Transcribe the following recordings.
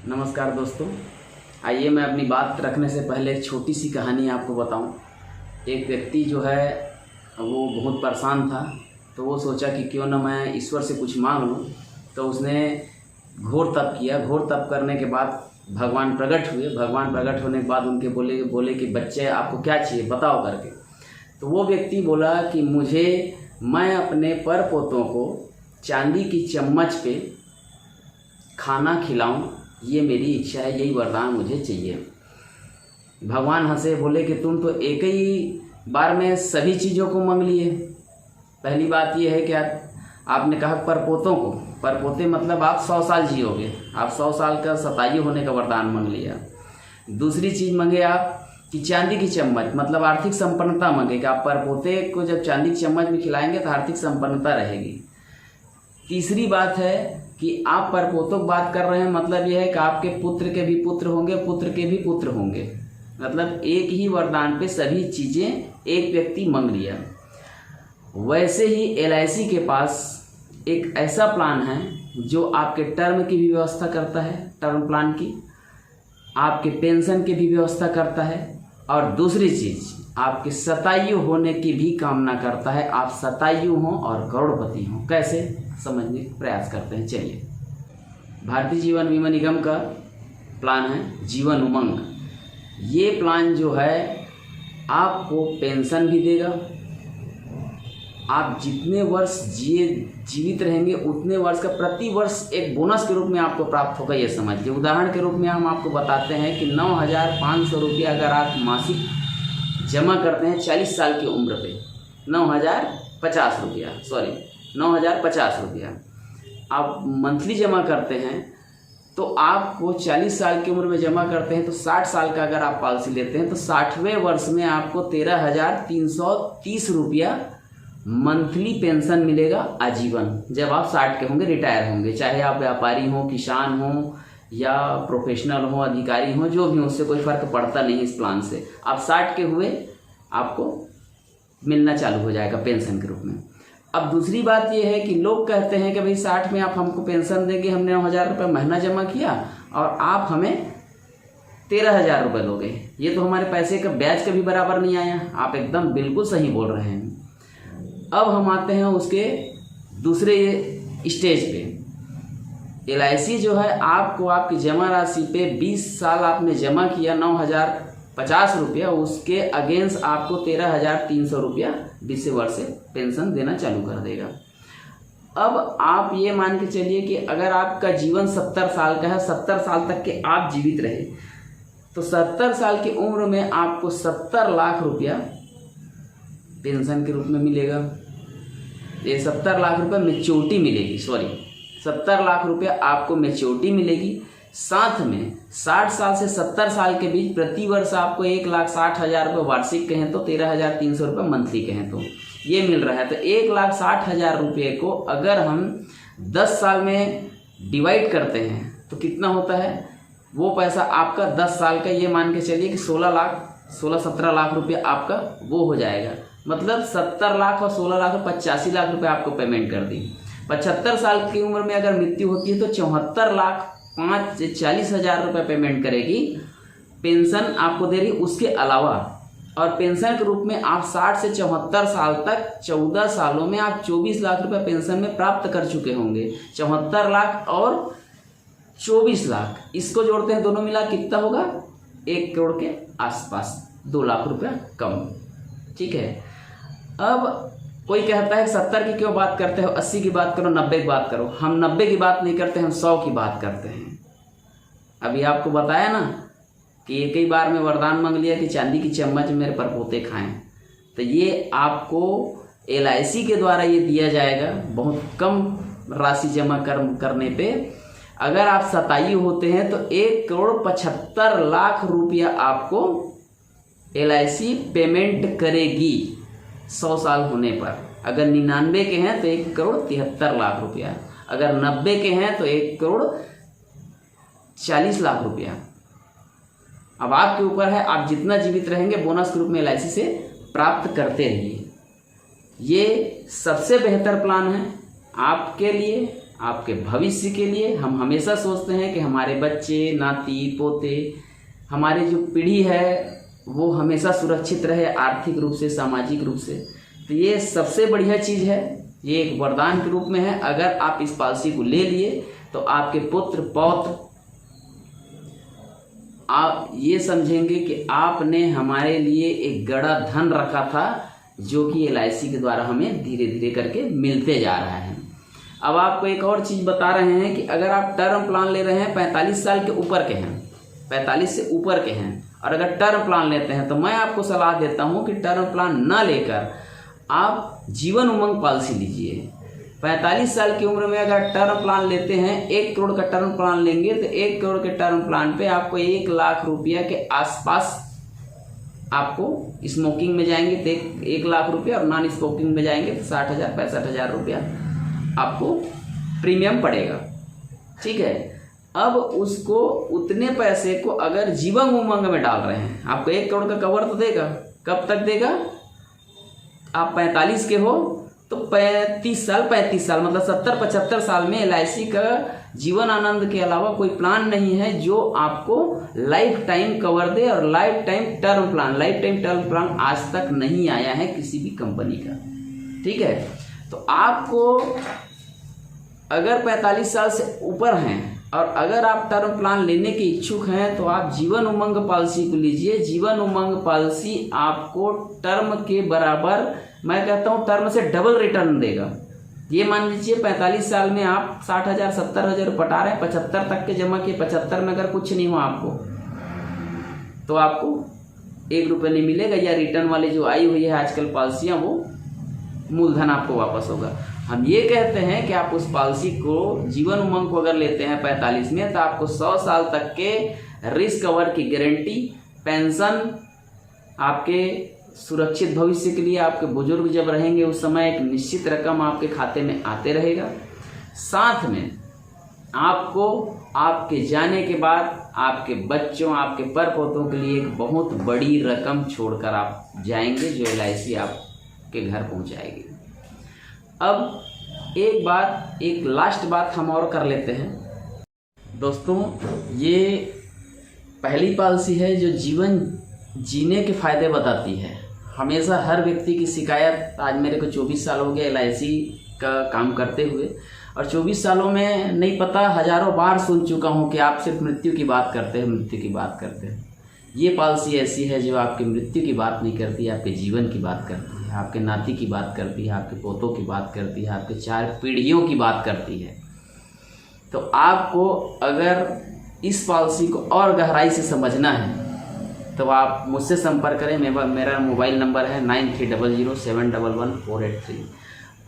नमस्कार दोस्तों, आइए मैं अपनी बात रखने से पहले एक छोटी सी कहानी आपको बताऊं। एक व्यक्ति जो है वो बहुत परेशान था, तो वो सोचा कि क्यों ना मैं ईश्वर से कुछ मांग लूं। तो उसने घोर तप किया। घोर तप करने के बाद भगवान प्रकट हुए। भगवान प्रकट होने के बाद उनके बोले कि बच्चे आपको क्या चाहिए बताओ करके। तो वो व्यक्ति बोला कि मैं अपने पर पोतों को चांदी की चम्मच पे खाना खिलाऊं, ये मेरी इच्छा है, यही वरदान मुझे चाहिए। भगवान हंसे, बोले कि तुम तो एक ही बार में सभी चीज़ों को मांग लिए। पहली बात ये है कि आपने कहा परपोतों को, परपोते मतलब आप 100 साल जियोगे, आप 100 साल का शतायु होने का वरदान मांग लिया। दूसरी चीज़ मांगे आप कि चांदी की चम्मच, मतलब आर्थिक संपन्नता मांगे कि आप परपोते को जब चांदी की चम्मच में खिलाएंगे तो आर्थिक संपन्नता रहेगी। तीसरी बात है कि आप परपोतों की बात कर रहे हैं, मतलब यह है कि आपके पुत्र के भी पुत्र होंगे, पुत्र के भी पुत्र होंगे। मतलब एक ही वरदान पे सभी चीज़ें एक व्यक्ति मांग लिया। वैसे ही LIC के पास एक ऐसा प्लान है जो आपके टर्म की भी व्यवस्था करता है, टर्म प्लान की, आपके पेंशन की भी व्यवस्था करता है, और दूसरी चीज़ आपके शतायु होने की भी कामना करता है। आप शतायु हों और करोड़पति हों। कैसे, समझने का प्रयास करते हैं। चलिए, भारतीय जीवन बीमा निगम का प्लान है जीवन उमंग। ये प्लान जो है आपको पेंशन भी देगा। आप जितने वर्ष जीवित रहेंगे उतने वर्ष का प्रति वर्ष एक बोनस के रूप में आपको प्राप्त होगा। ये समझिए, उदाहरण के रूप में हम आपको बताते हैं कि 9,500 रुपया अगर आप मासिक जमा करते हैं 40 साल की उम्र पे, 9,050 रुपया आप मंथली जमा करते हैं, तो आपको 40 साल की उम्र में जमा करते हैं तो 60 साल का अगर आप पॉलिसी लेते हैं तो 60वें वर्ष में आपको 13,330 रुपया मंथली पेंशन मिलेगा आजीवन। जब आप 60 के होंगे, रिटायर होंगे, चाहे आप व्यापारी हों, किसान हों या प्रोफेशनल हो, अधिकारी हो, जो भी हो, उससे कोई फर्क पड़ता नहीं। इस प्लान से आप 60 के हुए, आपको मिलना चालू हो जाएगा पेंशन के रूप में। अब दूसरी बात यह है कि लोग कहते हैं कि भाई 60 में आप हमको पेंशन देंगे, हमने 9,000 रुपये महीना जमा किया और आप हमें 13,000 रुपये दोगे, ये तो हमारे पैसे का ब्याज कभी बराबर नहीं आया। आप एकदम बिल्कुल सही बोल रहे हैं। अब हम आते हैं उसके दूसरे स्टेज पे। LIC जो है आपको आपकी जमा राशि पे 20 साल आपने जमा किया 9,050 रुपया, उसके अगेंस्ट आपको 13,300 रुपया 20 वर्ष से पेंशन देना चालू कर देगा। अब आप ये मान के चलिए कि अगर आपका जीवन 70 साल का है, 70 साल तक के आप जीवित रहे, तो 70 साल की उम्र में आपको 70 लाख रुपया पेंशन के रूप में मिलेगा। ये 70 लाख रुपया मैच्योरिटी मिलेगी, 70 लाख रुपया आपको मैच्योरिटी मिलेगी। साथ में 60 साल से 70 साल के बीच प्रति वर्ष आपको 1,60,000 रुपये वार्षिक कहें तो 13,300 रुपये मंथली कहें तो ये मिल रहा है। तो 1,60,000 रुपये को अगर हम 10 साल में डिवाइड करते हैं तो कितना होता है वो पैसा आपका 10 साल का, ये मान के चलिए कि 16-17 लाख रुपये आपका वो हो जाएगा। मतलब 70 लाख और 16 लाख 85 लाख रुपये आपको पेमेंट कर दी। 75 साल की उम्र में अगर मृत्यु होती है तो 74,40,000 रुपये पेमेंट करेगी, पेंशन आपको दे रही। उसके अलावा और पेंशन के रूप में आप 60 से 74 साल तक 14 सालों में आप 24 लाख रुपये पेंशन में प्राप्त कर चुके होंगे। 74 लाख और 24 लाख, इसको जोड़ते हैं, दोनों मिला कितना होगा, 1 करोड़ के आसपास, 2 लाख रुपया कम। ठीक है। अब कोई कहता है 70 की क्यों बात करते हो, 80 की बात करो, 90 की बात करो। हम 90 की बात नहीं करते, हम 100 की बात करते हैं। अभी आपको बताया ना कि एक ही बार में वरदान मांग लिया कि चांदी की चम्मच मेरे परपोते खाएं, तो ये आपको LIC के द्वारा ये दिया जाएगा बहुत कम राशि जमा करने पे। अगर आप शतायु होते हैं तो 1,75 लाख रुपया आपको LIC पेमेंट करेगी 100 साल होने पर। अगर 99 के हैं तो 1,73 लाख रुपया, अगर 90 के हैं तो 1,40 लाख रुपया। अब आपके ऊपर है, आप जितना जीवित रहेंगे बोनस के रूप में LIC से प्राप्त करते रहिए। ये सबसे बेहतर प्लान है आपके लिए, आपके भविष्य के लिए। हम हमेशा सोचते हैं कि हमारे बच्चे, नाती पोते, हमारी जो पीढ़ी है वो हमेशा सुरक्षित रहे, आर्थिक रूप से, सामाजिक रूप से। तो ये सबसे बढ़िया चीज़ है, ये एक वरदान के रूप में है। अगर आप इस पॉलिसी को ले लिए तो आपके पुत्र पौत्र आप ये समझेंगे कि आपने हमारे लिए एक गड़ा धन रखा था, जो कि LIC के द्वारा हमें धीरे धीरे करके मिलते जा रहा है। अब आपको एक और चीज़ बता रहे हैं कि अगर आप टर्म प्लान ले रहे हैं, 45 साल के ऊपर के हैं, 45 से ऊपर के हैं, और अगर टर्म प्लान लेते हैं, तो मैं आपको सलाह देता हूं कि टर्म प्लान ना लेकर आप जीवन उमंग पॉलिसी लीजिए। 45 साल की उम्र में अगर टर्म प्लान लेते हैं, 1 करोड़ का टर्म प्लान लेंगे, तो 1 करोड़ के टर्म प्लान पे आपको 1 लाख रुपया के आसपास, आपको स्मोकिंग में जाएंगे तो 1 लाख रुपया, और नॉन स्मोकिंग में जाएंगे तो 60,000 65,000 रुपया आपको प्रीमियम पड़ेगा। ठीक है, अब उसको उतने पैसे को अगर जीवन उमंग में डाल रहे हैं, आपको 1 करोड़ का कवर तो देगा। कब तक देगा? आप 45 के हो तो 35 साल मतलब 70-75 साल में LIC का जीवन आनंद के अलावा कोई प्लान नहीं है जो आपको लाइफ टाइम कवर दे। और लाइफ टाइम टर्म प्लान आज तक नहीं आया है किसी भी कंपनी का। ठीक है, तो आपको अगर 45 साल से ऊपर हैं और अगर आप टर्म प्लान लेने के इच्छुक हैं, तो आप जीवन उमंग पॉलिसी को लीजिए। जीवन उमंग पॉलिसी आपको टर्म के बराबर, मैं कहता हूं टर्म से डबल रिटर्न देगा। ये मान लीजिए 45 साल में आप 60,000 70,000 पटा रहे हैं, 75 तक के जमा किए, 75 में अगर कुछ नहीं हुआ आपको, तो आपको 1 रुपये नहीं मिलेगा, या रिटर्न वाली जो आई हुई है आजकल पॉलिसियाँ, वो मूलधन आपको वापस होगा। हम ये कहते हैं कि आप उस पॉलिसी को, जीवन उमंग को अगर लेते हैं 45 में, तो आपको 100 साल तक के रिस्क कवर की गारंटी, पेंशन, आपके सुरक्षित भविष्य के लिए, आपके बुजुर्ग जब रहेंगे उस समय एक निश्चित रकम आपके खाते में आते रहेगा। साथ में आपको आपके जाने के बाद आपके बच्चों, आपके परपोतों के लिए एक बहुत बड़ी रकम छोड़कर आप जाएंगे, जो LIC आपके घर पहुंचाएगी। अब एक लास्ट बात हम और कर लेते हैं दोस्तों। ये पहली पॉलिसी है जो जीवन जीने के फायदे बताती है। हमेशा हर व्यक्ति की शिकायत, आज मेरे को 24 साल हो गए LIC का काम करते हुए, और 24 सालों में नहीं पता हजारों बार सुन चुका हूँ कि आप सिर्फ मृत्यु की बात करते हैं। ये पॉलिसी ऐसी है जो आपकी मृत्यु की बात नहीं करती, आपके जीवन की बात करती है, आपके नाती की बात करती है, आपके पोतों की बात करती है, आपके 4 पीढ़ियों की बात करती है। तो आपको अगर इस पॉलिसी को और गहराई से समझना है तो आप मुझसे संपर्क करें। मेरा मोबाइल नंबर है 9300711483,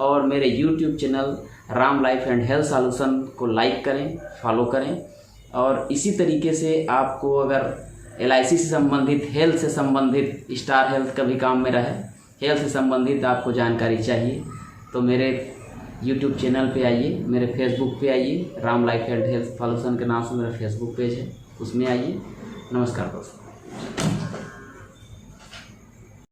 और मेरे YouTube channel Ram life and health solution को लाइक करें, फॉलो करें। और इसी तरीके से आपको अगर LIC से संबंधित, हेल्थ से संबंधित, स्टार हेल्थ का भी काम मेरा है, हेल्थ से संबंधित आपको जानकारी चाहिए तो मेरे YouTube चैनल पे आइए, मेरे फेसबुक पे आइए, Ram life and health solution के नाम से मेरा फेसबुक पेज है, उसमें आइए। नमस्कार दोस्तों।